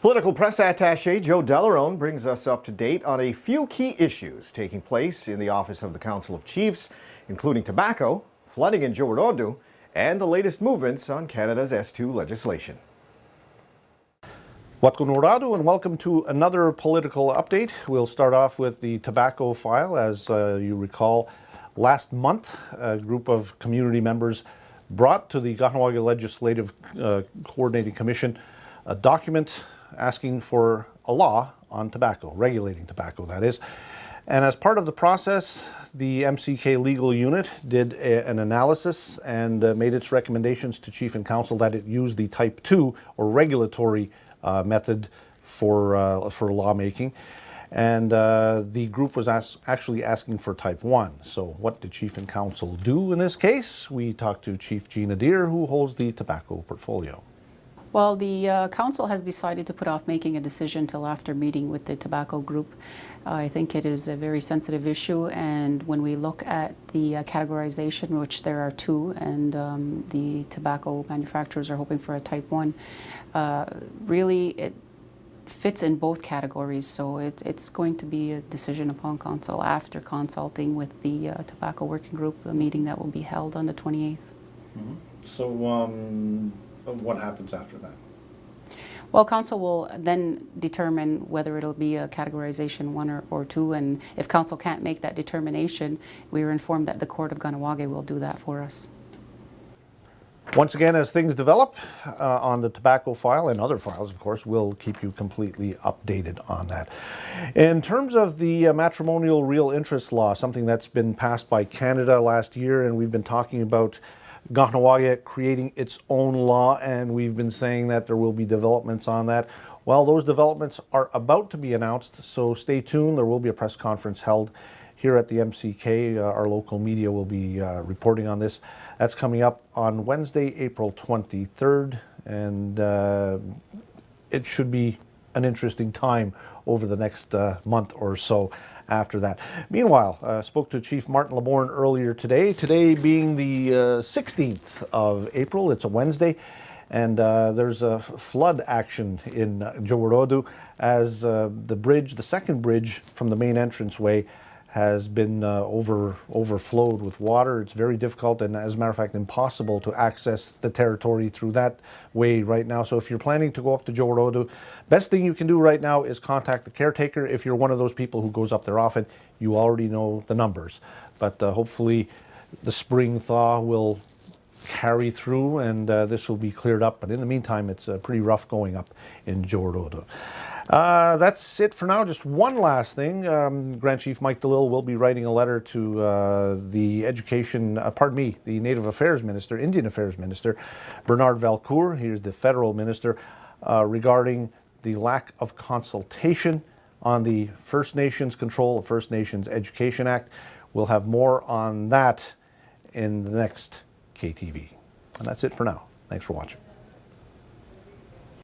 Political press attaché Joe Delaronde brings us up to date on a few key issues taking place in the office of the Council of Chiefs, including tobacco, flooding in Tioweró, and the latest movements on Canada's S2 legislation. Tioweró, and welcome to another political update. We'll start off with the tobacco file. As you recall, last month a group of community members brought to the Kahnawake Legislative Coordinating Commission a document asking for a law on tobacco, regulating tobacco, that is. And as part of the process, the MCK legal unit did an analysis and made its recommendations to Chief and Council that it use the Type 2 or regulatory method for lawmaking. And the group was actually asking for Type 1. So what did Chief and Council do in this case? We talked to Chief Gina Deer, who holds the tobacco portfolio. Well, the Council has decided to put off making a decision till after meeting with the tobacco group. I think it is a very sensitive issue, and when we look at the categorization, which there are two, and the tobacco manufacturers are hoping for a Type 1, really it fits in both categories, so it's going to be a decision upon Council after consulting with the tobacco working group, a meeting that will be held on the 28th. Mm-hmm. So what happens after that? Well, Council will then determine whether it'll be a categorization 1 or 2, and if Council can't make that determination, we were informed that the Court of Kahnawake will do that for us. Once again, as things develop on the tobacco file and other files, of course, we'll keep you completely updated on that. In terms of the matrimonial real interest law, something that's been passed by Canada last year, and we've been talking about Kahnawake creating its own law, and we've been saying that there will be developments on that. Well, those developments are about to be announced, so stay tuned. There will be a press conference held here at the MCK. Our local media will be reporting on this. That's coming up on Wednesday, April 23rd, and it should be an interesting time over the next month or so after that. Meanwhile, spoke to Chief Martin LeBorn earlier today. Today being the 16th of April, it's a Wednesday, and there's a flood action in Tioweró as the bridge, the second bridge from the main entranceway, has been overflowed with water. It's very difficult and, as a matter of fact, impossible to access the territory through that way right now. So if you're planning to go up to Tioweró, best thing you can do right now is contact the caretaker. If you're one of those people who goes up there often, you already know the numbers. But hopefully the spring thaw will carry through and this will be cleared up. But in the meantime, it's pretty rough going up in Tioweró. That's it for now. Just one last thing. Grand Chief Mike DeLille will be writing a letter to the the Native Affairs Minister, Indian Affairs Minister, Bernard Valcourt. He's the federal minister, regarding the lack of consultation on the First Nations Control of First Nations Education Act. We'll have more on that in the next KTV. And that's it for now. Thanks for watching.